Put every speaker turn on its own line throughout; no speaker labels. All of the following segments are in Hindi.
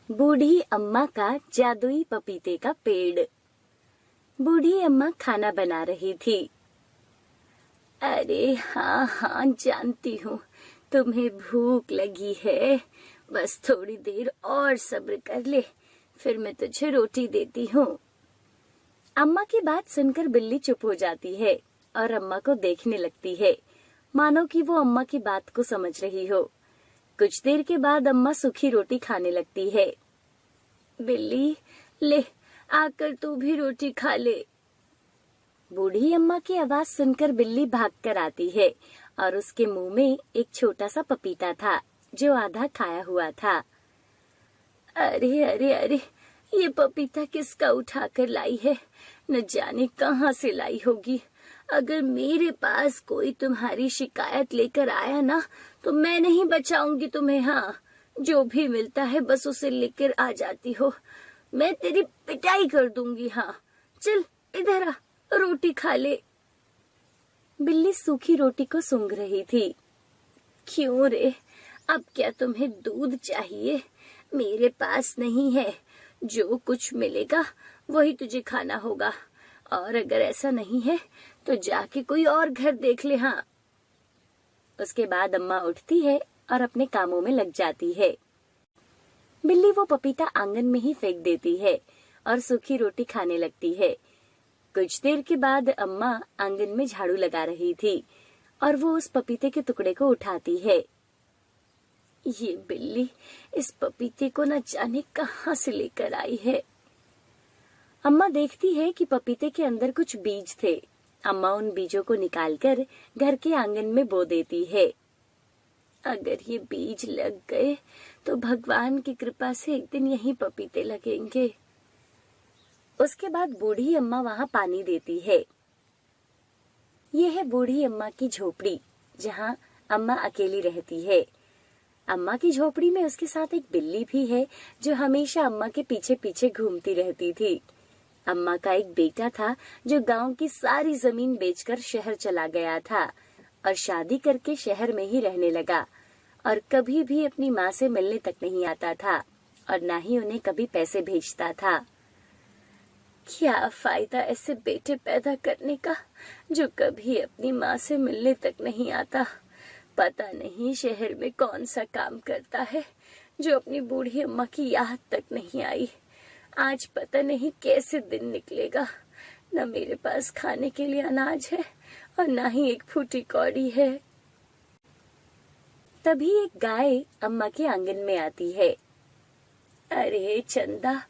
बूढ़ी अम्मा का जादुई पपीते का पेड़। बूढ़ी अम्मा खाना बना रही थी। अरे हाँ हाँ, जानती हूँ तुम्हें भूख लगी है। बस थोड़ी देर और सब्र कर ले, फिर मैं तुझे रोटी देती हूँ। अम्मा की बात सुनकर बिल्ली चुप हो जाती है और अम्मा को देखने लगती है, मानो कि वो अम्मा की बात को समझ रही हो। कुछ देर के बाद अम्मा सूखी रोटी खाने लगती है। बिल्ली, ले आकर तू भी रोटी खा ले। बूढ़ी अम्मा की आवाज सुनकर बिल्ली भागकर आती है और उसके मुंह में एक छोटा सा पपीता था जो आधा खाया हुआ था। अरे अरे अरे, ये पपीता किसका उठाकर लाई है? न जाने कहाँ से लाई होगी। अगर मेरे पास कोई तुम्हारी शिकायत लेकर आया ना, तो मैं नहीं बचाऊंगी तुम्हें। हाँ, जो भी मिलता है बस उसे लेकर आ जाती हो। मैं तेरी पिटाई कर दूंगी। हाँ, चल इधर आ, रोटी खा ले। बिल्ली सूखी रोटी को सूंघ रही थी। क्यों रे, अब क्या तुम्हें दूध चाहिए? मेरे पास नहीं है। जो कुछ मिलेगा वही तुझे खाना होगा, और अगर ऐसा नहीं है तो जाके कोई और घर देख ले। हाँ। उसके बाद अम्मा उठती है और अपने कामों में लग जाती है। बिल्ली वो पपीता आंगन में ही फेंक देती है और सूखी रोटी खाने लगती है। कुछ देर के बाद अम्मा आंगन में झाड़ू लगा रही थी और वो उस पपीते के टुकड़े को उठाती है। ये बिल्ली इस पपीते को न जाने कहाँ से लेकर आई है। अम्मा देखती है कि पपीते के अंदर कुछ बीज थे। अम्मा उन बीजों को निकालकर घर के आंगन में बो देती है। अगर ये बीज लग गए तो भगवान की कृपा से एक दिन यहीं पपीते लगेंगे। उसके बाद बूढ़ी अम्मा वहाँ पानी देती है। ये है बूढ़ी अम्मा की झोपड़ी, जहाँ अम्मा अकेली रहती है। अम्मा की झोपड़ी में उसके साथ एक बिल्ली भी है जो हमेशा अम्मा के पीछे पीछे घूमती रहती थी। अम्मा का एक बेटा था जो गांव की सारी जमीन बेचकर शहर चला गया था और शादी करके शहर में ही रहने लगा, और कभी भी अपनी माँ से मिलने तक नहीं आता था और ना ही उन्हें कभी पैसे भेजता था। क्या फायदा ऐसे बेटे पैदा करने का जो कभी अपनी माँ से मिलने तक नहीं आता। पता नहीं शहर में कौन सा काम करता है जो अपनी बूढ़ी अम्मा की याद तक नहीं आई। आज पता नहीं कैसे दिन निकलेगा। न मेरे पास खाने के लिए अनाज है और ना ही एक फूटी कौड़ी है। तभी एक गाय अम्मा के आंगन में आती है। अरे चंदा,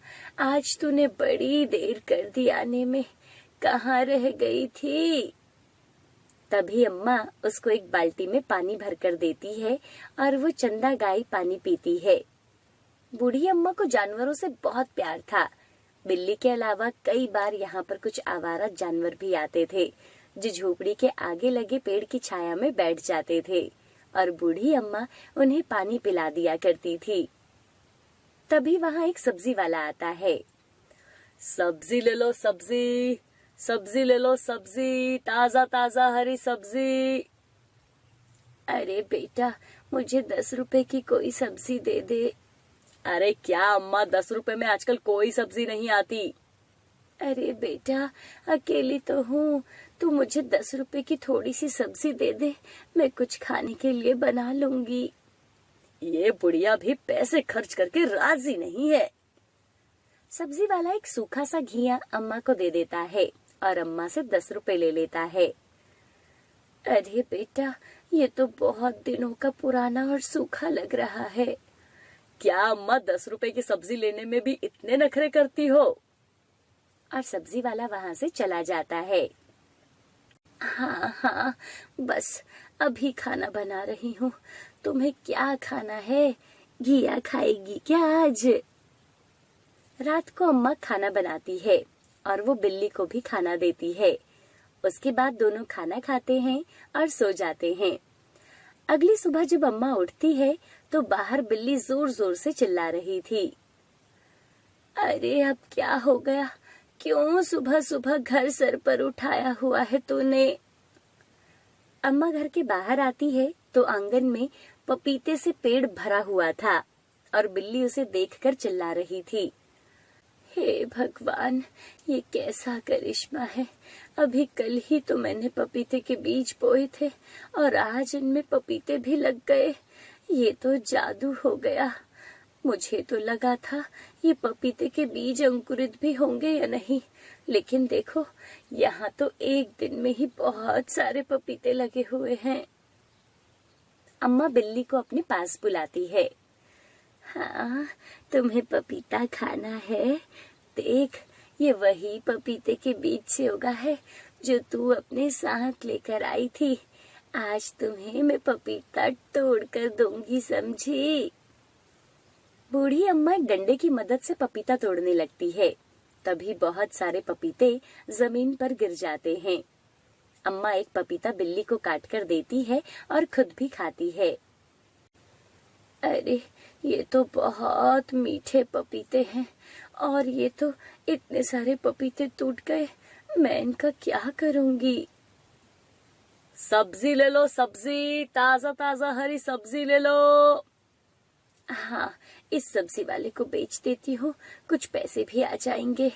आज तूने बड़ी देर कर दी आने में, कहाँ रह गई थी? तभी अम्मा उसको एक बाल्टी में पानी भरकर देती है और वो चंदा गाय पानी पीती है। बूढ़ी अम्मा को जानवरों से बहुत प्यार था। बिल्ली के अलावा कई बार यहाँ पर कुछ आवारा जानवर भी आते थे जो झोपड़ी के आगे लगे पेड़ की छाया में बैठ जाते थे और बूढ़ी अम्मा उन्हें पानी पिला दिया करती थी। तभी वहाँ एक सब्जी वाला आता है। सब्जी ले लो सब्जी, सब्जी ले लो सब्जी, ताजा ताजा हरी सब्जी। अरे बेटा, मुझे 10 रुपए की कोई सब्जी दे दे। अरे क्या अम्मा, 10 रुपए में आजकल कोई सब्जी नहीं आती। अरे बेटा, अकेली तो हूँ, तू मुझे 10 रुपए की थोड़ी सी सब्जी दे दे, मैं कुछ खाने के लिए बना लूंगी। ये बुढ़िया भी पैसे खर्च करके राजी नहीं है। सब्जी वाला एक सूखा सा घिया अम्मा को दे देता है और अम्मा से 10 रुपए ले लेता है। अरे बेटा, ये तो बहुत दिनों का पुराना और सूखा लग रहा है। क्या अम्मा, 10 रुपए की सब्जी लेने में भी इतने नखरे करती हो? और सब्जी वाला वहाँ से चला जाता है। हाँ हाँ, बस अभी खाना बना रही हूँ। तुम्हें क्या खाना है? घिया खाएगी क्या आज? रात को अम्मा खाना बनाती है और वो बिल्ली को भी खाना देती है। उसके बाद दोनों खाना खाते हैं और सो जाते हैं। अगली सुबह जब अम्मा उठती है तो बाहर बिल्ली जोर जोर से चिल्ला रही थी। अरे अब क्या हो गया? क्यों सुबह सुबह घर सर पर उठाया हुआ है तूने? अम्मा घर के बाहर आती है तो आंगन में पपीते से पेड़ भरा हुआ था और बिल्ली उसे देखकर चिल्ला रही थी। हे भगवान, ये कैसा करिश्मा है। अभी कल ही तो मैंने पपीते के बीज बोए थे और आज इनमें पपीते भी लग गए। ये तो जादू हो गया। मुझे तो लगा था ये पपीते के बीज अंकुरित भी होंगे या नहीं, लेकिन देखो यहाँ तो एक दिन में ही बहुत सारे पपीते लगे हुए हैं। अम्मा बिल्ली को अपने पास बुलाती है। हाँ, तुम्हें पपीता खाना है? देख, ये वही पपीते के बीज से उगा है जो तू अपने साथ लेकर आई थी। आज तुम्हें मैं पपीता तोड़कर दूंगी, समझी? बूढ़ी अम्मा एक डंडे की मदद से पपीता तोड़ने लगती है। तभी बहुत सारे पपीते जमीन पर गिर जाते हैं। अम्मा एक पपीता बिल्ली को काट कर देती है और खुद भी खाती है। अरे, ये तो बहुत मीठे पपीते हैं और ये तो इतने सारे पपीते टूट गए। मैं इनका क्या करूंगी? सब्जी ले लो, सब्जी, ताजा ताजा हरी सब्जी ले लो। हाँ, इस सब्जी वाले को बेच देती हूँ, कुछ पैसे भी आ जाएंगे।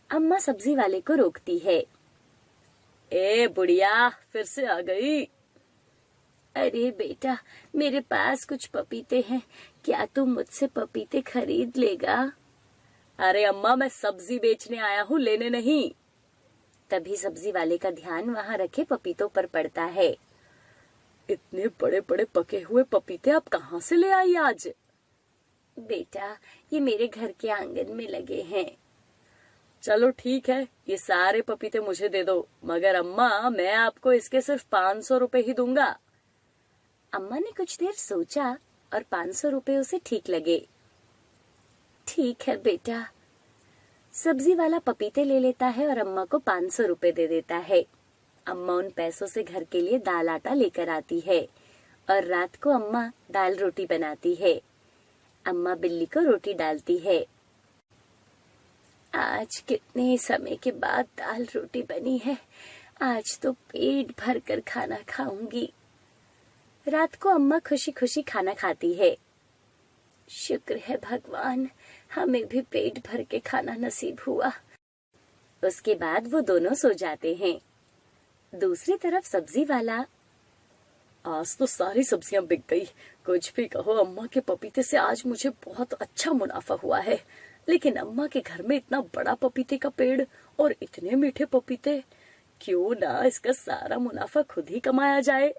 अम्मा सब्जी वाले को रोकती है। ए बुढ़िया, फिर से आ गई? अरे बेटा, मेरे पास कुछ पपीते हैं, क्या तुम मुझसे पपीते खरीद लेगा? अरे अम्मा, मैं सब्जी बेचने आया हूँ, लेने नहीं। तभी सब्जी वाले का ध्यान वहाँ रखे पपीतों पर पड़ता है। इतने बड़े बड़े पके हुए पपीते आप कहाँ से ले आई आज? बेटा, ये मेरे घर के आंगन में लगे हैं। चलो ठीक है, ये सारे पपीते मुझे दे दो, मगर अम्मा मैं आपको इसके सिर्फ 500 रुपए ही दूंगा। अम्मा ने कुछ देर सोचा और 500 रुपए उसे ठीक लगे। ठीक है बेटा। सब्जी वाला पपीते ले लेता है और अम्मा को 500 रुपए दे देता है। अम्मा उन पैसों से घर के लिए दाल आटा लेकर आती है और रात को अम्मा दाल रोटी बनाती है। अम्मा बिल्ली को रोटी डालती है। आज कितने समय के बाद दाल रोटी बनी है, आज तो पेट भर कर खाना खाऊंगी। रात को अम्मा खुशी खुशी खाना खाती है। शुक्र है भगवान, हमें भी पेट भर के खाना नसीब हुआ। उसके बाद वो दोनों सो जाते हैं। दूसरी तरफ सब्जी वाला, आज तो सारी सब्जियां बिक गई। कुछ भी कहो, अम्मा के पपीते से आज मुझे बहुत अच्छा मुनाफा हुआ है। लेकिन अम्मा के घर में इतना बड़ा पपीते का पेड़ और इतने मीठे पपीते, क्यों ना इसका सारा मुनाफा खुद ही कमाया जाए।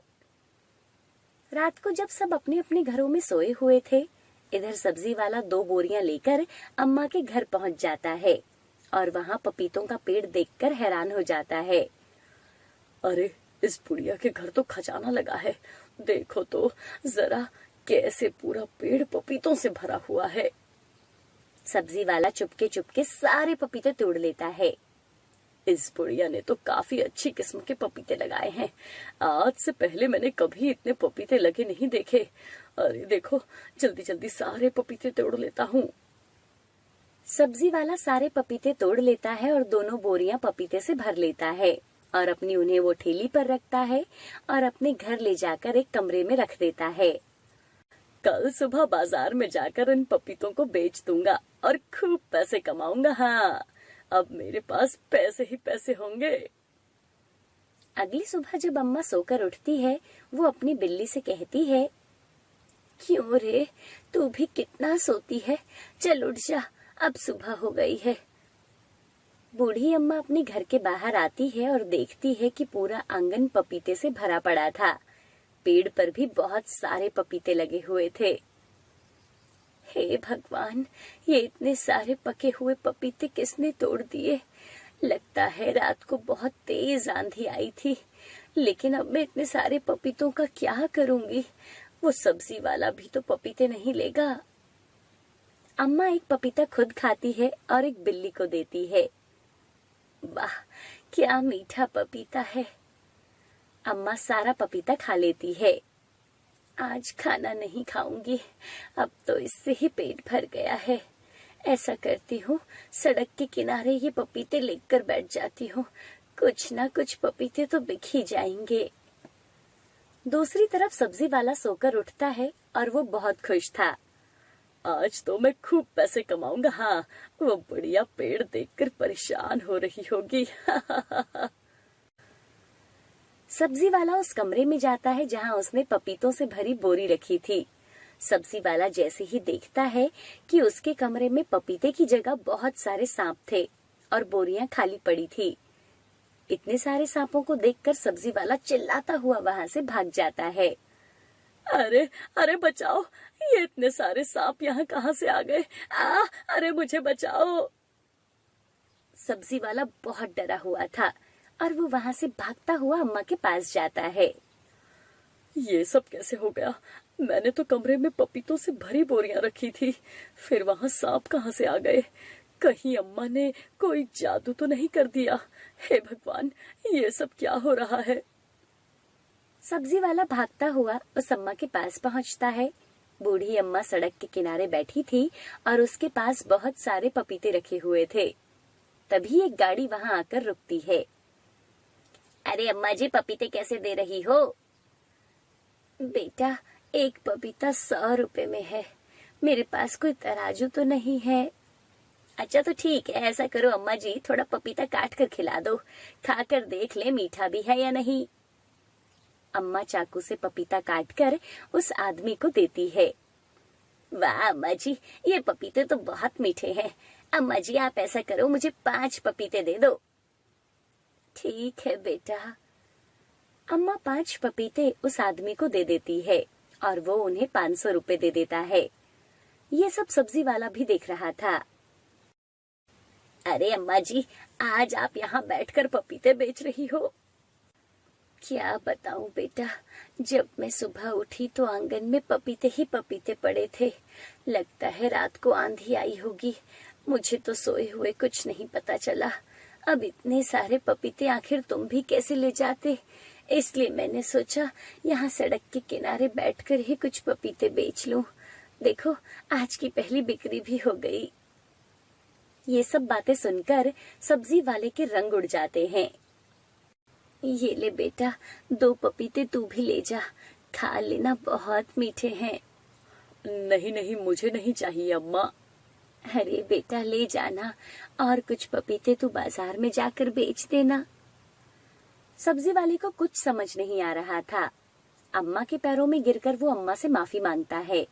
रात को जब सब अपने अपने घरों में सोए हुए थे, इधर सब्जी वाला 2 बोरियां लेकर अम्मा के घर पहुंच जाता है और वहाँ पपीतों का पेड़ देखकर हैरान हो जाता है। अरे, इस बुढ़िया के घर तो खजाना लगा है। देखो तो जरा, कैसे पूरा पेड़ पपीतों से भरा हुआ है। सब्जी वाला चुपके चुपके सारे पपीते तोड़ लेता है। इस बुढ़िया ने तो काफी अच्छी किस्म के पपीते लगाए हैं। आज से पहले मैंने कभी इतने पपीते लगे नहीं देखे। अरे देखो, जल्दी जल्दी सारे पपीते तोड़ लेता हूँ। सब्जी वाला सारे पपीते तोड़ लेता है और दोनों बोरियां पपीते से भर लेता है और अपनी उन्हें वो ठेली पर रखता है और अपने घर ले जाकर एक कमरे में रख देता है। कल सुबह बाजार में जाकर इन पपीतों को बेच दूंगा और खूब पैसे कमाऊंगा। हाँ, अब मेरे पास पैसे ही पैसे होंगे। अगली सुबह जब अम्मा सोकर उठती है, वो अपनी बिल्ली से कहती है, क्यों रे, तू भी कितना सोती है? चल उठ जा, अब सुबह हो गई है। बूढ़ी अम्मा अपने घर के बाहर आती है और देखती है कि पूरा आंगन पपीते से भरा पड़ा था। पेड़ पर भी बहुत सारे पपीते लगे हुए थे। हे भगवान, ये इतने सारे पके हुए पपीते किसने तोड़ दिए? लगता है रात को बहुत तेज आंधी आई थी। लेकिन अब मैं इतने सारे पपीतों का क्या करूंगी? वो सब्जी वाला भी तो पपीते नहीं लेगा। अम्मा एक पपीता खुद खाती है और एक बिल्ली को देती है। वाह, क्या मीठा पपीता है। अम्मा सारा पपीता खा लेती है। आज खाना नहीं खाऊंगी, अब तो इससे ही पेट भर गया है। ऐसा करती हूँ, सड़क के किनारे ये पपीते लेकर बैठ जाती हूँ। कुछ ना कुछ पपीते तो बिक ही जाएंगे। दूसरी तरफ सब्जी वाला सोकर उठता है और वो बहुत खुश था।
आज तो मैं खूब पैसे कमाऊंगा। हाँ, वो बढ़िया पेड़ देखकर परेशान हो रही होगी।
सब्जी वाला उस कमरे में जाता है जहाँ उसने पपीतों से भरी बोरी रखी थी। सब्जी वाला जैसे ही देखता है कि उसके कमरे में पपीते की जगह बहुत सारे सांप थे और बोरियां खाली पड़ी थी। इतने सारे सांपों को देखकर सब्जी वाला चिल्लाता हुआ वहां से भाग जाता है।
अरे अरे बचाओ, ये इतने सारे सांप यहाँ कहाँ से आ गए? अरे मुझे बचाओ।
सब्जी वाला बहुत डरा हुआ था और वो वहां से भागता हुआ अम्मा के पास जाता है।
ये सब कैसे हो गया? मैंने तो कमरे में पपीतों से भरी बोरियां रखी थी, फिर वहां सांप कहाँ से आ गए? कहीं अम्मा ने कोई जादू तो नहीं कर दिया? हे भगवान, ये सब क्या हो रहा है?
सब्जी वाला भागता हुआ उस अम्मा के पास पहुंचता है। बूढ़ी अम्मा सड़क के किनारे बैठी थी और उसके पास बहुत सारे पपीते रखे हुए थे। तभी एक गाड़ी वहां आकर रुकती है। अरे अम्मा जी, पपीते कैसे दे रही हो? बेटा, एक पपीता 100 रुपए में है। मेरे पास कोई तराजू तो नहीं है। अच्छा तो ठीक है, ऐसा करो अम्मा जी, थोड़ा पपीता काट कर खिला दो, खाकर देख ले मीठा भी है या नहीं। अम्मा चाकू से पपीता काटकर उस आदमी को देती है। वाह अम्मा जी, ये पपीते तो बहुत मीठे हैं। अम्मा जी आप ऐसा करो, मुझे 5 पपीते दे दो। ठीक है बेटा। अम्मा 5 पपीते उस आदमी को दे देती है और वो उन्हें 500 रुपए दे देता है। ये सब सब्जी वाला भी देख रहा था। अरे अम्मा जी, आज आप यहाँ बैठकर पपीते बेच रही हो? क्या बताऊं बेटा, जब मैं सुबह उठी तो आंगन में पपीते ही पपीते पड़े थे। लगता है रात को आंधी आई होगी। मुझे तो सोए हुए कुछ नहीं पता चला। अब इतने सारे पपीते आखिर तुम भी कैसे ले जाते? इसलिए मैंने सोचा यहाँ सड़क के किनारे बैठकर ही कुछ पपीते बेच लूं। देखो, आज की पहली बिक्री भी हो गई। ये सब बातें सुनकर सब्जी वाले के रंग उड़ जाते हैं। ये ले बेटा, 2 पपीते तू भी ले जा, खा लेना, बहुत मीठे हैं।
नहीं नहीं, मुझे नहीं चाहिए अम्मा।
अरे बेटा ले जाना, और कुछ पपीते तू बाजार में जाकर बेच देना। सब्जी वाले को कुछ समझ नहीं आ रहा था। अम्मा के पैरों में गिरकर वो अम्मा से माफी मांगता है।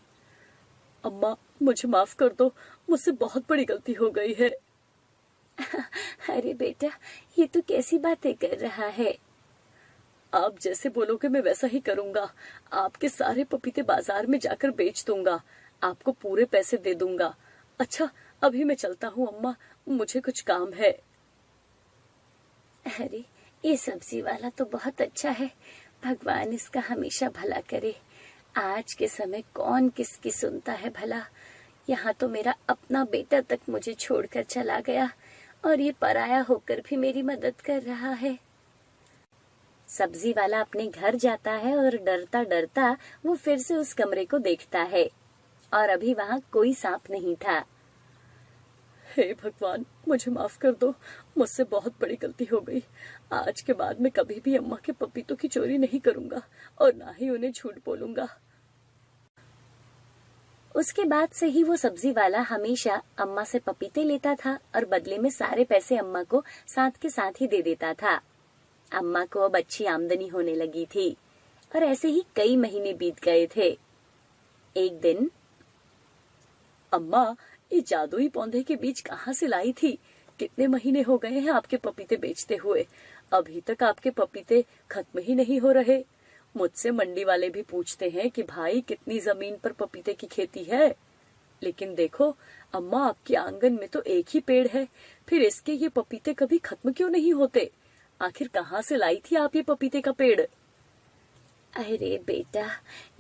अम्मा मुझे माफ कर दो, मुझसे बहुत बड़ी गलती हो गई है।
अरे बेटा, ये तू कैसी बातें कर रहा है?
आप जैसे बोलोगे मैं वैसा ही करूंगा। आपके सारे पपीते बाजार में जाकर बेच दूंगा, आपको पूरे पैसे दे दूंगा। अच्छा, अभी मैं चलता हूँ अम्मा, मुझे कुछ काम है।
अरे ये सब्जी वाला तो बहुत अच्छा है, भगवान इसका हमेशा भला करे। आज के समय कौन किसकी सुनता है भला। यहाँ तो मेरा अपना बेटा तक मुझे छोड़कर चला गया और ये पराया होकर भी मेरी मदद कर रहा है। सब्जी वाला अपने घर जाता है और डरता डरता वो फिर से उस कमरे को देखता है और अभी वहाँ कोई सांप नहीं था।
हे भगवान, मुझे माफ कर दो, मुझसे बहुत बड़ी गलती हो गई। आज के बाद मैं कभी भी अम्मा के पपीतों की चोरी नहीं करूंगा और ना ही उन्हें झूठ बोलूंगा।
उसके बाद से ही वो सब्जी वाला हमेशा अम्मा से पपीते लेता था और बदले में सारे पैसे अम्मा को साथ के साथ ही दे देता था। अम्मा को अब अच्छी आमदनी होने लगी थी और ऐसे ही कई महीने बीत गए थे। एक दिन,
अम्मा, ये जादुई पौधे के बीज कहाँ से लाई थी? कितने महीने हो गए हैं आपके पपीते बेचते हुए, अभी तक आपके पपीते खत्म ही नहीं हो रहे। मुझसे मंडी वाले भी पूछते हैं कि भाई कितनी जमीन पर पपीते की खेती है, लेकिन देखो अम्मा, आपके आंगन में तो एक ही पेड़ है, फिर इसके ये पपीते कभी खत्म क्यों नहीं होते? आखिर कहाँ से लाई थी आप ये पपीते का पेड़?
अरे बेटा,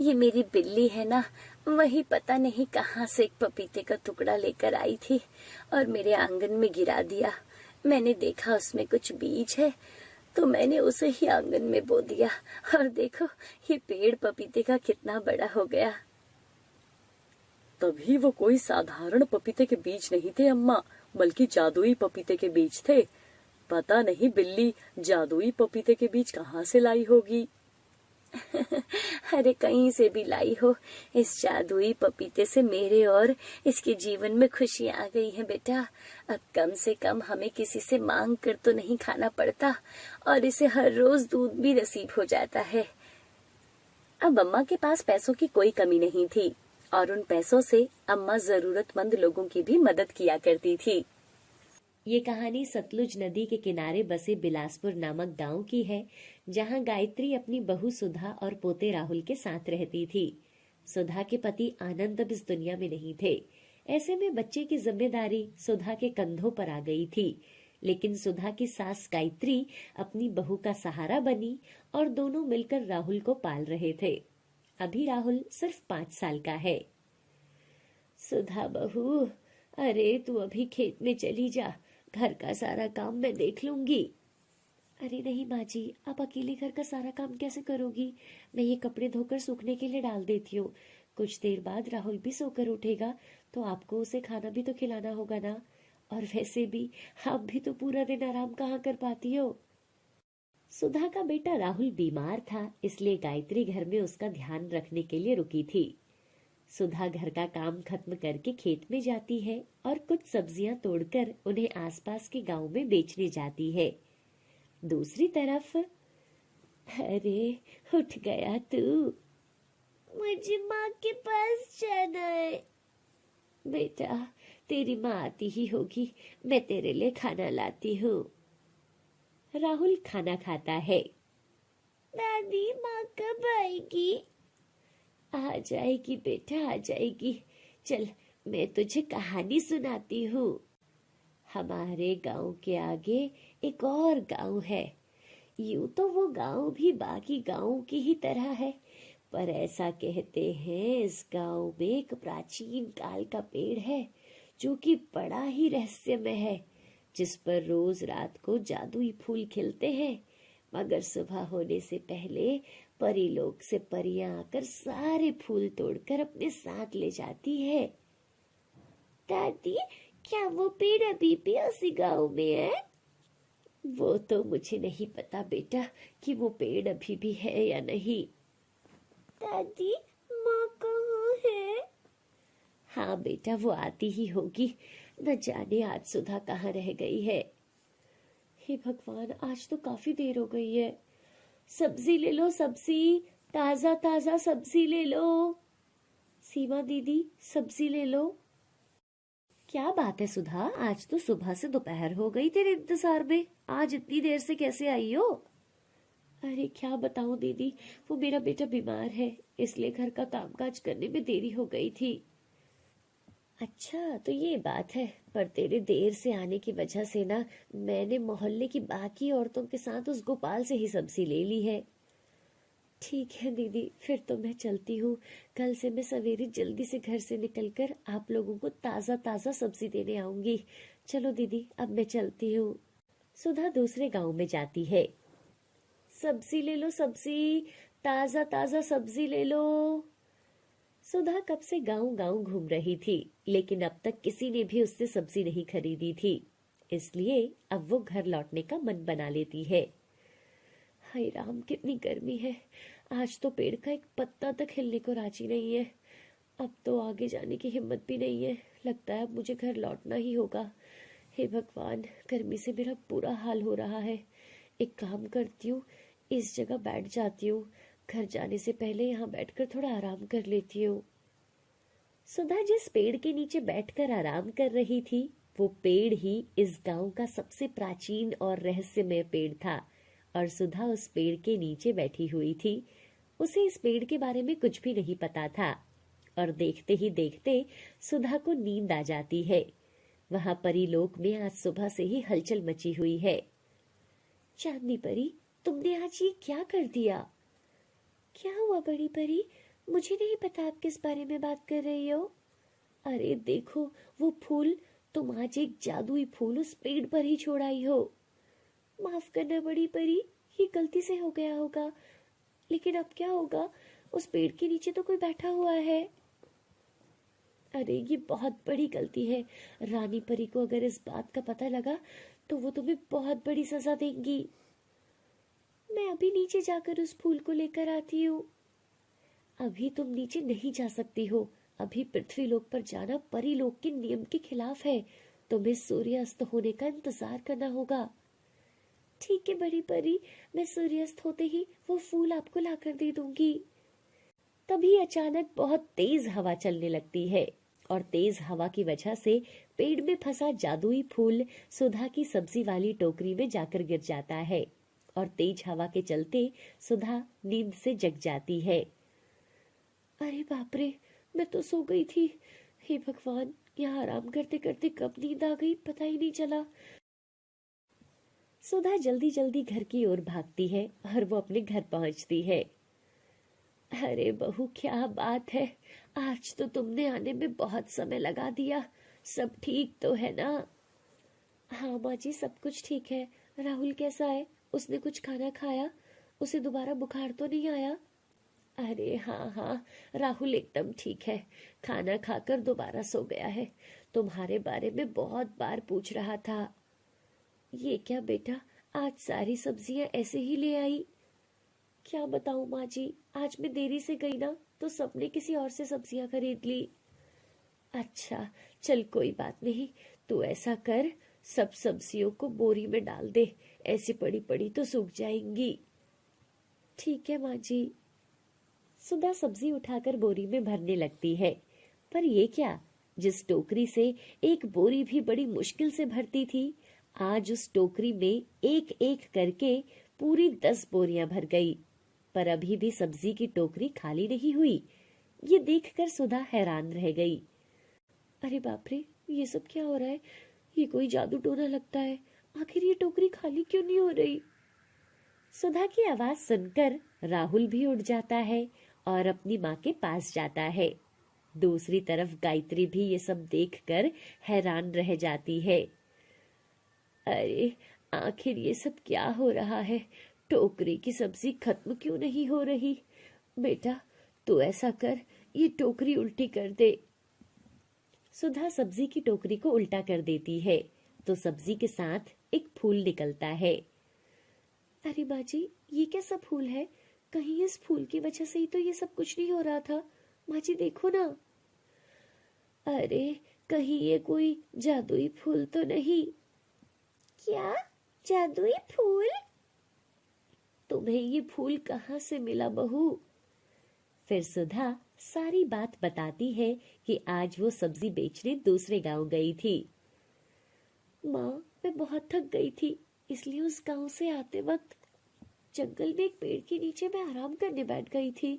ये मेरी बिल्ली है ना, वही पता नहीं कहाँ से एक पपीते का टुकड़ा लेकर आई थी और मेरे आंगन में गिरा दिया। मैंने देखा उसमें कुछ बीज है तो मैंने उसे ही आंगन में बो दिया और देखो ये पेड़ पपीते का कितना बड़ा हो गया।
तभी वो कोई साधारण पपीते के बीज नहीं थे अम्मा, बल्कि जादुई पपीते के बीज थे। पता नहीं बिल्ली जादुई पपीते के बीज कहाँ से लाई होगी।
अरे कहीं से भी लाई हो, इस जादुई पपीते से मेरे और इसके जीवन में खुशी आ गई है बेटा। अब कम से कम हमें किसी से मांग कर तो नहीं खाना पड़ता और इसे हर रोज दूध भी नसीब हो जाता है। अब अम्मा के पास पैसों की कोई कमी नहीं थी और उन पैसों से अम्मा जरूरतमंद लोगों की भी मदद किया करती थी।
ये कहानी सतलुज नदी के किनारे बसे बिलासपुर नामक गांव की है, जहां गायत्री अपनी बहू सुधा और पोते राहुल के साथ रहती थी। सुधा के पति आनंद अब इस दुनिया में नहीं थे। ऐसे में बच्चे की जिम्मेदारी सुधा के कंधों पर आ गई थी। लेकिन सुधा की सास गायत्री अपनी बहू का सहारा बनी और दोनों मिलकर राहुल को पाल रहे थे। अभी राहुल सिर्फ 5 साल का है। सुधा बहू, अरे तू अभी खेत में चली जा, घर का सारा काम मैं देख लूंगी। अरे नहीं माँ जी, आप अकेले घर का सारा काम कैसे करोगी? मैं ये कपड़े धोकर सूखने के लिए डाल देती हूँ। कुछ देर बाद राहुल भी सोकर उठेगा तो आपको उसे खाना भी तो खिलाना होगा ना। और वैसे भी आप भी तो पूरा दिन आराम कहाँ कर पाती हो। सुधा का बेटा राहुल बीमार था, इसलिए गायत्री घर में उसका ध्यान रखने के लिए रुकी थी। सुधा घर का काम खत्म करके खेत में जाती है और कुछ सब्जियां तोड़कर उन्हें आसपास के गांव में बेचने जाती है। दूसरी तरफ, अरे उठ गया तू? मुझे माँ के पास जाना है। बेटा, तेरी माँ आती ही होगी, मैं तेरे लिए खाना लाती हूँ। राहुल खाना खाता है। दादी, माँ कब आएगी? आ जाएगी बेटा, आ जाएगी। चल, मैं तुझे कहानी सुनाती हूँ। हमारे गांव के आगे एक और गांव है। यूं तो वो गांव भी बाकी गांवों की ही तरह है, पर ऐसा कहते हैं इस गांव में एक प्राचीन काल का पेड़ है जो कि बड़ा ही रहस्यमय है, जिस पर रोज रात को जादुई फूल खिलते हैं। मगर सुबह होने से पहले परीलोक से परियां आकर सारे फूल तोड़कर अपने साथ ले जाती है। दादी, क्या वो पेड़ अभी भी उसी गांव में है? वो तो मुझे नहीं पता बेटा कि वो पेड़ अभी भी है या नहीं। दादी, माँ कहाँ है? हाँ बेटा, वो आती ही होगी। न जाने आज सुधा कहाँ रह गई है। हे भगवान, आज तो काफी देर हो गई है। सब्जी ले लो, सब्जी, ताजा ताजा सब्जी ले लो। सीमा दीदी, सब्जी ले लो। क्या बात है सुधा, आज तो सुबह से दोपहर हो गई तेरे इंतजार में, आज इतनी देर से कैसे आई हो? अरे क्या बताऊं दीदी, वो मेरा बेटा बीमार है, इसलिए घर का कामकाज करने में देरी हो गई थी। अच्छा, तो ये बात है। पर तेरे देर से आने की वजह से ना, मैंने मोहल्ले की बाकी औरतों के साथ उस गोपाल से ही सब्जी ले ली है। ठीक है दीदी, फिर तो मैं चलती हूँ। कल से मैं सवेरे जल्दी से घर से निकलकर आप लोगों को ताजा ताजा सब्जी देने आऊंगी। चलो दीदी, अब मैं चलती हूँ। सुधा दूसरे गांव में जाती है। सब्जी ले लो, सब्जी, ताजा ताजा सब्जी ले लो। सुधा कब से गांव गांव घूम रही थी, लेकिन अब तक किसी ने भी उससे सब्जी नहीं खरीदी थी, इसलिए अब वो घर लौटने का मन बना लेती है। हाय राम, कितनी गर्मी है। आज तो पेड़ का एक पत्ता तक हिलने को राजी नहीं है। अब तो आगे जाने की हिम्मत भी नहीं है। लगता है अब मुझे घर लौटना ही होगा। हे भगवान, गर्मी से मेरा बुरा हाल हो रहा है। एक काम करती हूँ, इस जगह बैठ जाती हूँ। घर जाने से पहले यहाँ बैठकर थोड़ा आराम कर लेती हूँ। सुधा जिस पेड़ के नीचे बैठकर आराम कर रही थी, वो पेड़ ही इस गांव का सबसे प्राचीन और रहस्यमय पेड़ था और सुधा उस पेड़ के नीचे बैठी हुई थी। उसे इस पेड़ के बारे में कुछ भी नहीं पता था और देखते ही देखते सुधा को नींद आ जाती है। वहां परीलोक में आज सुबह से ही हलचल मची हुई है। चांदनी परी, तुमने आज ये क्या कर दिया? क्या हुआ बड़ी परी? मुझे नहीं पता आप किस बारे में बात कर रही हो। अरे देखो, वो फूल, तुम आज एक जादुई फूल उस पेड़ पर ही छोड़ आई हो। माफ करना बड़ी परी, ये गलती से हो गया होगा, लेकिन अब क्या होगा? उस पेड़ के नीचे तो कोई बैठा हुआ है। अरे ये बहुत बड़ी गलती है। रानी परी को अगर इस बात का पता लगा तो वो तुम्हें बहुत बड़ी सजा देंगी। मैं अभी नीचे जाकर उस फूल को लेकर आती हूँ। अभी तुम नीचे नहीं जा सकती हो, अभी पृथ्वी लोक पर जाना परी लोक के नियम के खिलाफ है। तुम्हें सूर्यास्त होने का इंतजार करना होगा। ठीक है बड़ी परी, मैं सूर्यास्त होते ही वो फूल आपको लाकर दे दूंगी। तभी अचानक बहुत तेज हवा चलने लगती है और तेज हवा की वजह से पेड़ में फंसा जादुई फूल सुधा की सब्जी वाली टोकरी में जाकर गिर जाता है और तेज हवा के चलते सुधा नींद से जग जाती है। अरे बाप रे, मैं तो सो गई थी। हे भगवान, यहाँ आराम करते करते कब नींद आ गई पता ही नहीं चला। सुधा जल्दी जल्दी घर की ओर भागती है और वो अपने घर पहुंचती है। अरे बहू, क्या बात है, आज तो तुमने आने में बहुत समय लगा दिया। सब ठीक तो है ना? हाँ माँ जी, सब कुछ ठीक है। राहुल कैसा है? उसने कुछ खाना खाया? उसे दोबारा बुखार तो नहीं आया? अरे हाँ हाँ, राहुल एकदम ठीक है, खाना खाकर दोबारा सो गया है। तुम्हारे बारे में बहुत बार पूछ रहा था। ये क्या बेटा, आज सारी सब्जियां ऐसे ही ले आई? क्या बताऊं माँ जी, आज मैं देरी से गई ना तो सबने किसी और से सब्जियां खरीद ली। अच्छा चल, कोई बात नहीं, तू ऐसा कर, सब सब्जियों को बोरी में डाल दे, ऐसी पड़ी पड़ी तो सूख जाएंगी। ठीक है माँ जी। सुधा सब्जी उठाकर बोरी में भरने लगती है, पर ये क्या, जिस टोकरी से एक बोरी भी बड़ी मुश्किल से भरती थी, आज उस टोकरी में एक एक करके पूरी 10 बोरियां भर गई। पर अभी भी सब्जी की टोकरी खाली नहीं हुई। ये देखकर सुधा हैरान रह गई। अरे बाप रे, ये सब क्या हो रहा है? ये कोई जादू टोना लगता है। आखिर ये टोकरी खाली क्यों नहीं हो रही? सुधा की आवाज सुनकर राहुल भी उठ जाता है और अपनी माँ के पास जाता है। दूसरी तरफ गायत्री भी ये सब देखकर हैरान रह जाती है। अरे आखिर ये सब क्या हो रहा है? टोकरी की सब्जी खत्म क्यों नहीं हो रही? बेटा तू ऐसा कर, ये टोकरी उल्टी कर दे। सुधा सब्जी की टोकरी को उल्टा कर देती है तो सब्जी के साथ एक फूल निकलता है। अरे बाजी, ये कैसा फूल है? कहीं इस फूल की वजह से ही तो ये सब कुछ नहीं हो रहा था। माँ जी देखो ना। अरे कहीं ये कोई जादुई फूल तो नहीं? क्या जादुई फूल? तुम्हें ये फूल कहाँ से मिला बहू? फिर सुधा सारी बात बताती है कि आज वो सब्जी बेचने दूसरे गांव गई थी। माँ, मैं बहुत थक गई थी, इसलिए उस गांव से आते वक्त जंगल में एक पेड़ के नीचे मैं आराम करने बैठ गई थी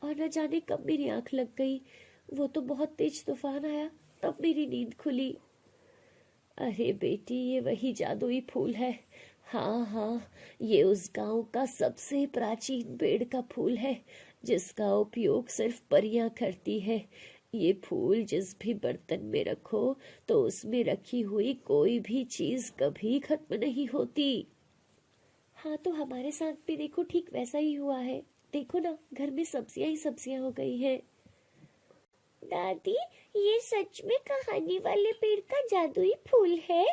और न जाने कब मेरी आंख लग गई। वो तो बहुत तेज तूफान आया, तब मेरी नींद खुली। अरे बेटी, ये वही जादुई फूल है। हाँ हाँ, ये उस गांव का सबसे प्राचीन पेड़ का फूल है जिसका उपयोग सिर्फ परियां करती है। ये फूल जिस भी बर्तन में रखो तो उसमें रखी हुई कोई भी चीज कभी खत्म नहीं होती। हाँ तो हमारे साथ भी देखो ठीक वैसा ही हुआ है। देखो ना, घर में सब्जियां ही सब्जियां हो गई है। दादी, ये सच में कहानी वाले पेड़ का जादुई फूल है?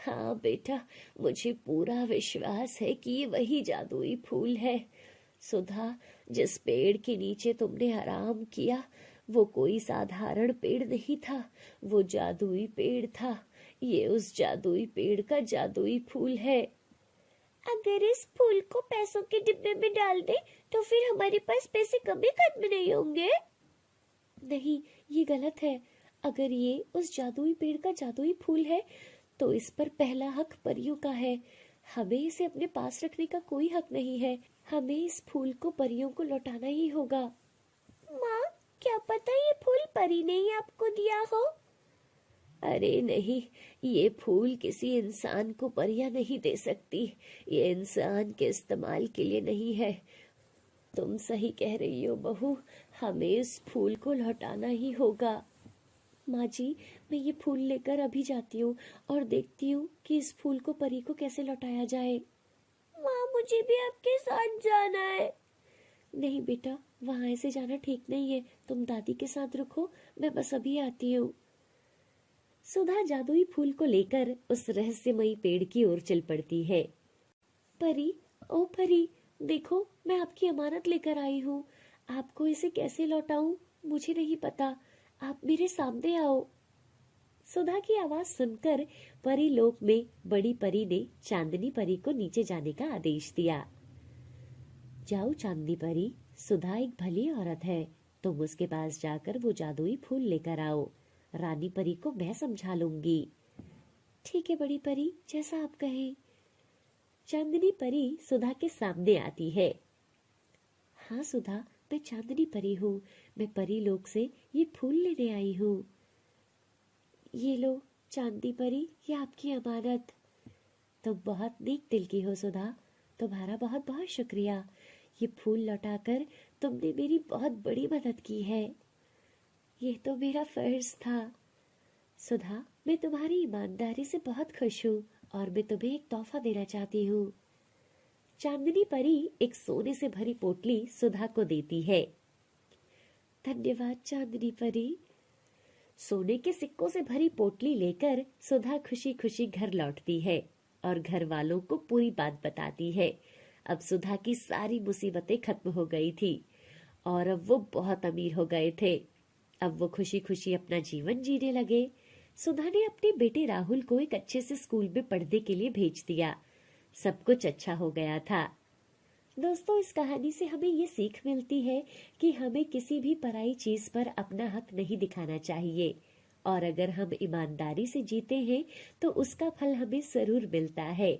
हाँ बेटा, मुझे पूरा विश्वास है कि ये वही जादुई फूल है। सुधा, जिस पेड़ के नीचे तुमने आराम किया वो कोई साधारण पेड़ नहीं था, वो जादुई पेड़ था। ये उस जादुई पेड़ का जादुई फूल है। अगर इस फूल को पैसों के डिब्बे में डाल दे तो फिर हमारे पास पैसे कभी खत्म नहीं होंगे। नहीं, ये गलत है। अगर ये उस जादुई पेड़ का जादुई फूल है तो इस पर पहला हक परियों का है। हमें इसे अपने पास रखने का कोई हक नहीं है। हमें इस फूल को परियों को लौटाना ही होगा। माँ, क्या पता ये फूल परी ने ही आपको दिया हो? अरे नहीं, ये फूल किसी इंसान को परियां नहीं दे सकती। ये इंसान के इस्तेमाल के लिए नहीं है। तुम सही कह रही हो बहू, हमें इस फूल को लौटाना ही होगा। माँ जी, मैं ये फूल लेकर अभी जाती हूँ और देखती हूँ कि इस फूल को परी को कैसे लौटाया जाए। माँ, मुझे भी आपके साथ जाना है। नहीं बेटा, वहां ऐसे जाना ठीक नहीं है। तुम दादी के साथ रुको, मैं बस अभी आती हूँ। सुधा जादुई फूल को लेकर उस रहस्यमयी पेड़ की ओर चल पड़ती है। परी, ओ परी, देखो मैं आपकी अमानत लेकर आई हूँ। आपको इसे कैसे लौटाऊं मुझे नहीं पता। आप मेरे सामने आओ। सुधा की आवाज सुनकर परी लोक में बड़ी परी ने चांदनी परी को नीचे जाने का आदेश दिया। जाओ चांदनी परी, सुधा एक भली औरत है, तुम उसके पास जाकर वो जादुई फूल लेकर आओ। रानी परी को मैं समझा लूंगी। ठीक है बड़ी परी, जैसा आप कहें। चांदनी परी सुधा के सामने आती है। हाँ सुधा, मैं चांदनी परी हूँ। मैं परी लोक से ये फूल लेने आई हूँ। ये लो चांदनी परी, ये आपकी अमानत। तुम बहुत नेक दिल की हो सुधा, तुम्हारा बहुत बहुत शुक्रिया। ये फूल लौटाकर तुमने मेरी बहुत बड़ी मदद की है। ये तो मेरा फर्ज था। सुधा, मैं तुम्हारी ईमानदारी से बहुत खुश हूँ और मैं तुम्हें एक तोहफा देना चाहती हूँ। चांदनी परी एक सोने से भरी पोटली सुधा को देती है। धन्यवाद चांदनी परी। सोने के सिक्कों से भरी पोटली लेकर सुधा खुशी खुशी घर लौटती है और घर वालों को पूरी बात बताती है। अब सुधा की सारी मुसीबतें खत्म हो गई थी और अब वो बहुत अमीर हो गए थे। अब वो खुशी खुशी अपना जीवन जीने लगे। सुधा ने अपने बेटे राहुल को एक अच्छे से स्कूल में पढ़ने के लिए भेज दिया। सब कुछ अच्छा हो गया था। दोस्तों, इस कहानी से हमें ये सीख मिलती है कि हमें किसी भी पराई चीज पर अपना हक नहीं दिखाना चाहिए और अगर हम ईमानदारी से जीते हैं तो उसका फल हमें जरूर मिलता है।